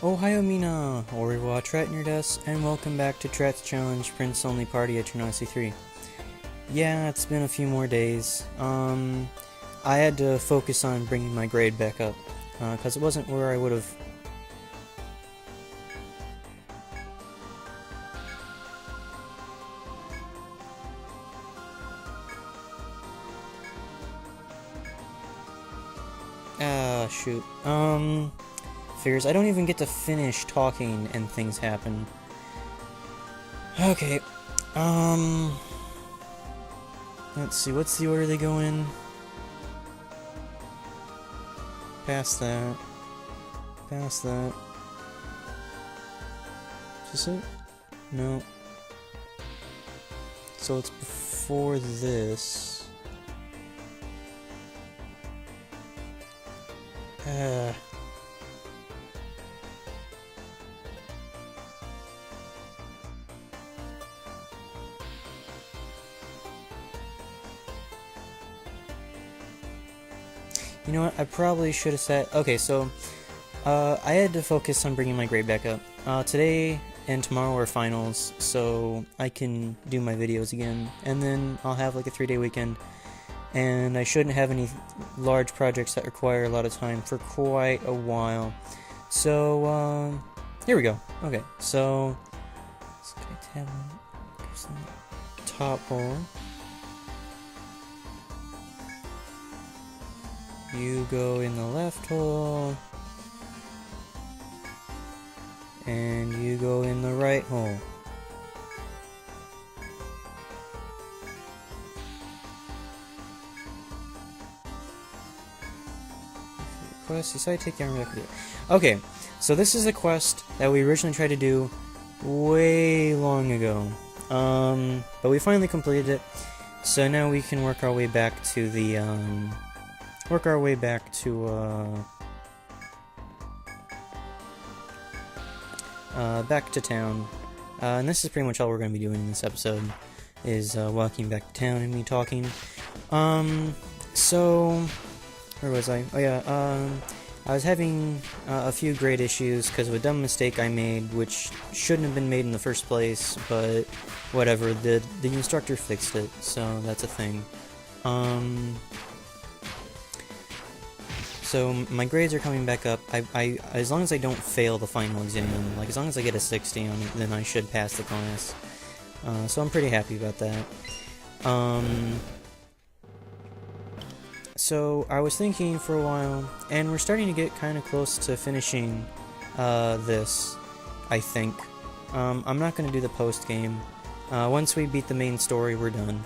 Ohio Mina, au revoir Trat near desk, and welcome back to Trat's Challenge Prince Only Party Etrian Odyssey 3. Yeah, it's been a few more days. I had to focus on bringing my grade back up, because it wasn't where I would have... shoot. Figures I don't even get to finish talking and things happen. Okay, let's see, what's the order they go in? Past that. Past that. Is this it? No. So it's before this. You know what, I probably should have said... Okay, so, I had to focus on bringing my grade back up. Today and tomorrow are finals, so I can do my videos again, and then I'll have like a 3-day weekend, and I shouldn't have any large projects that require a lot of time for quite a while. So, here we go. Okay, so, let's get a top hole. You go in the left hole, and you go in the right hole. Quest, decide to take the armor back with you. Okay, so this is a quest that we originally tried to do way long ago. But we finally completed it, so now we can work our way back to the, back to town. And this is pretty much all we're going to be doing in this episode, is walking back to town and me talking. So, where was I? Oh yeah, I was having a few grade issues because of a dumb mistake I made, which shouldn't have been made in the first place, but whatever, the instructor fixed it, so that's a thing. So my grades are coming back up. I as long as I don't fail the final exam, like as long as I get a 60 on it, then I should pass the class. So I'm pretty happy about that. So I was thinking for a while, and we're starting to get kind of close to finishing this, I think. I'm not going to do the post game. Once we beat the main story, we're done.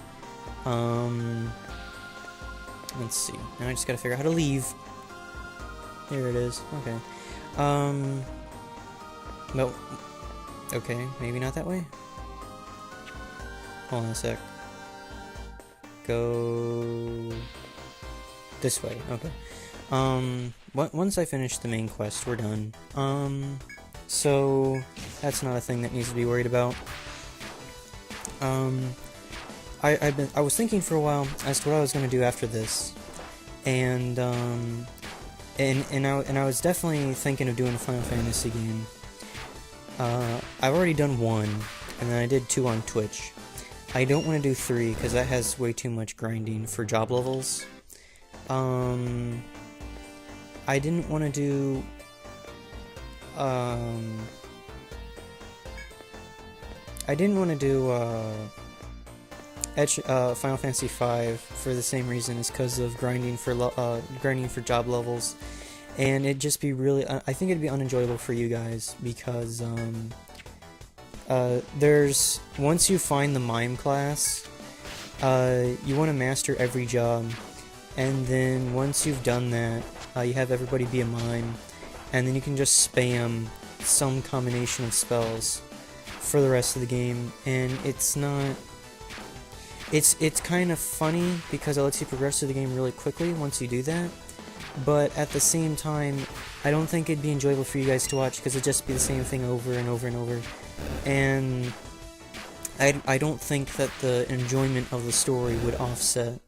Let's see. Now I just gotta figure out how to leave. Here it is. Okay. No. Okay, maybe not that way? Hold on a sec. Go... this way. Okay. Once I finish the main quest, we're done. So... that's not a thing that needs to be worried about. I was thinking for a while as to what I was going to do after this. And I was definitely thinking of doing a Final Fantasy game. I've already done 1, and then I did 2 on Twitch. I don't want to do 3, because that has way too much grinding for job levels. I didn't want to do... Final Fantasy V for the same reason, is because of grinding for job levels, and it'd just be really, I think it'd be unenjoyable for you guys, because there's, once you find the mime class, you want to master every job, and then once you've done that, you have everybody be a mime, and then you can just spam some combination of spells for the rest of the game, and it's not... It's kind of funny, because it lets you progress through the game really quickly once you do that, but at the same time, I don't think it'd be enjoyable for you guys to watch, because it'd just be the same thing over and over and over, and I don't think that the enjoyment of the story would offset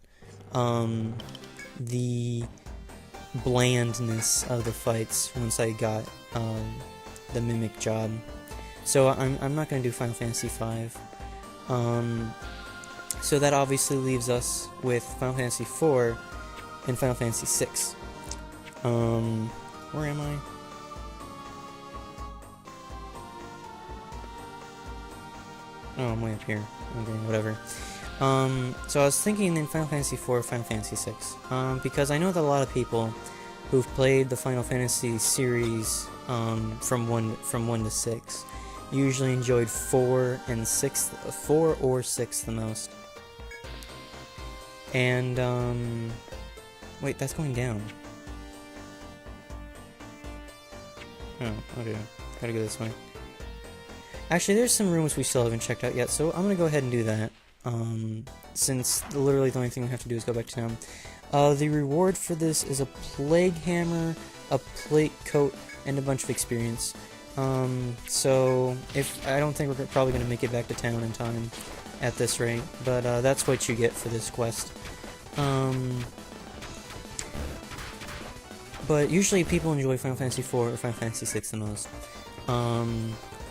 the blandness of the fights once I got the Mimic job. So I'm not going to do Final Fantasy V. So that obviously leaves us with Final Fantasy IV and Final Fantasy VI. Where am I? Oh, I'm way up here. Okay, whatever. So I was thinking in Final Fantasy IV or Final Fantasy VI, because I know that a lot of people who've played the Final Fantasy series from 1 to 6 usually enjoyed 4 or 6 the most. And wait, that's going down. Oh, okay. Gotta go this way. Actually, there's some rooms we still haven't checked out yet, so I'm gonna go ahead and do that. Since literally the only thing we have to do is go back to town. The reward for this is a plague hammer, a plate coat, and a bunch of experience. So I don't think we're probably gonna make it back to town in time at this rate, but that's what you get for this quest. But usually people enjoy Final Fantasy IV or Final Fantasy VI the most.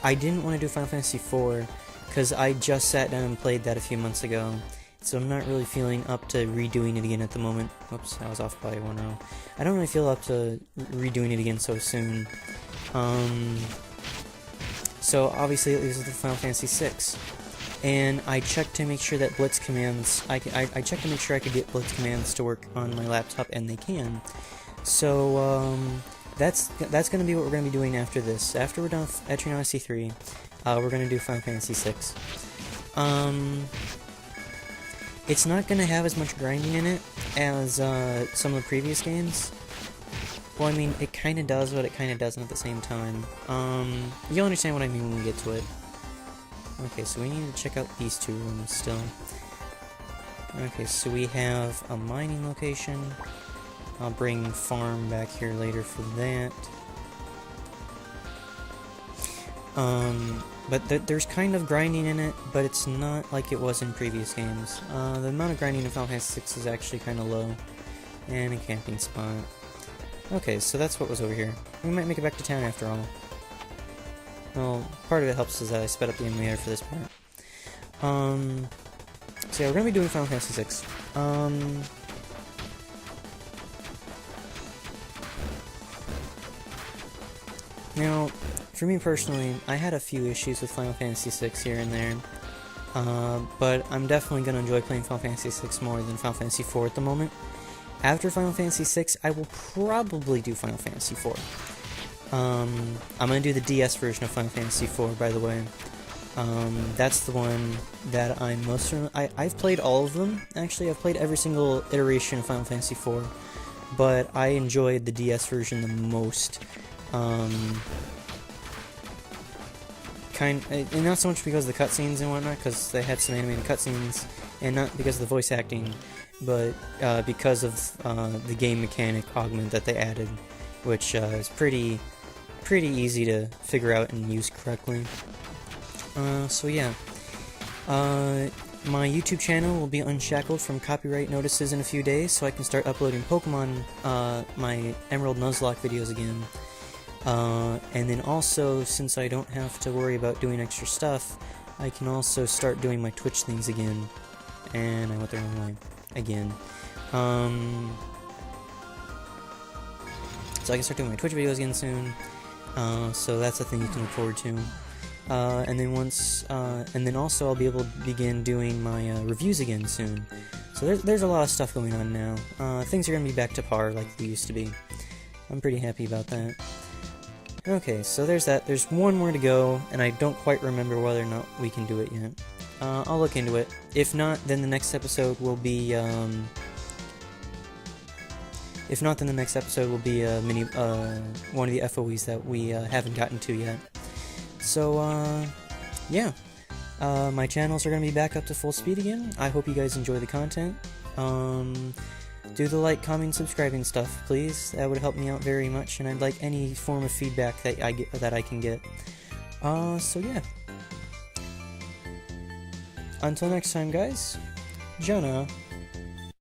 I didn't want to do Final Fantasy IV because I just sat down and played that a few months ago, so I'm not really feeling up to redoing it again at the moment. Whoops, I was off by 1 row. I don't really feel up to redoing it again so soon. So obviously it leaves with the Final Fantasy VI. And I checked to make sure that Blitz commands, I checked to make sure I could get Blitz commands to work on my laptop, and they can. So, that's going to be what we're going to be doing after this. After we're done with Etrian Odyssey 3, we're going to do Final Fantasy 6. It's not going to have as much grinding in it as some of the previous games. Well, I mean, it kind of does, but it kind of doesn't at the same time. You'll understand what I mean when we get to it. Okay, so we need to check out these 2 rooms still. Okay, so we have a mining location. I'll bring farm back here later for that. But there's kind of grinding in it, but it's not like it was in previous games. The amount of grinding in Final Fantasy VI is actually kind of low. And a camping spot. Okay, so that's what was over here. We might make it back to town after all. Well, part of it helps is that I sped up the emulator for this part. So yeah, we're gonna be doing Final Fantasy VI. Now, for me personally, I had a few issues with Final Fantasy VI here and there, but I'm definitely going to enjoy playing Final Fantasy VI more than Final Fantasy IV at the moment. After Final Fantasy VI, I will probably do Final Fantasy IV. I'm going to do the DS version of Final Fantasy IV, by the way. That's the one that I'm most... I've played all of them, actually. I've played every single iteration of Final Fantasy IV, but I enjoyed the DS version the most. And not so much because of the cutscenes and whatnot, because they had some animated cutscenes, and not because of the voice acting, but because of the game mechanic augment that they added, which is pretty easy to figure out and use correctly. So yeah, my YouTube channel will be unshackled from copyright notices in a few days, so I can start uploading Pokemon, my Emerald Nuzlocke videos again. And then also, since I don't have to worry about doing extra stuff, I can also start doing my Twitch things again. And I went the wrong way. Again. So I can start doing my Twitch videos again soon. So that's a thing you can look forward to. And then also I'll be able to begin doing my reviews again soon. So there's a lot of stuff going on now. Things are going to be back to par like they used to be. I'm pretty happy about that. Okay, so there's that. There's one more to go, and I don't quite remember whether or not we can do it yet. I'll look into it. If not, then the next episode will be, one of the FOEs that we haven't gotten to yet. So, yeah. My channels are going to be back up to full speed again. I hope you guys enjoy the content. Do the like, comment, subscribing stuff, please. That would help me out very much, and I'd like any form of feedback that I can get. So yeah. Until next time, guys. Jonah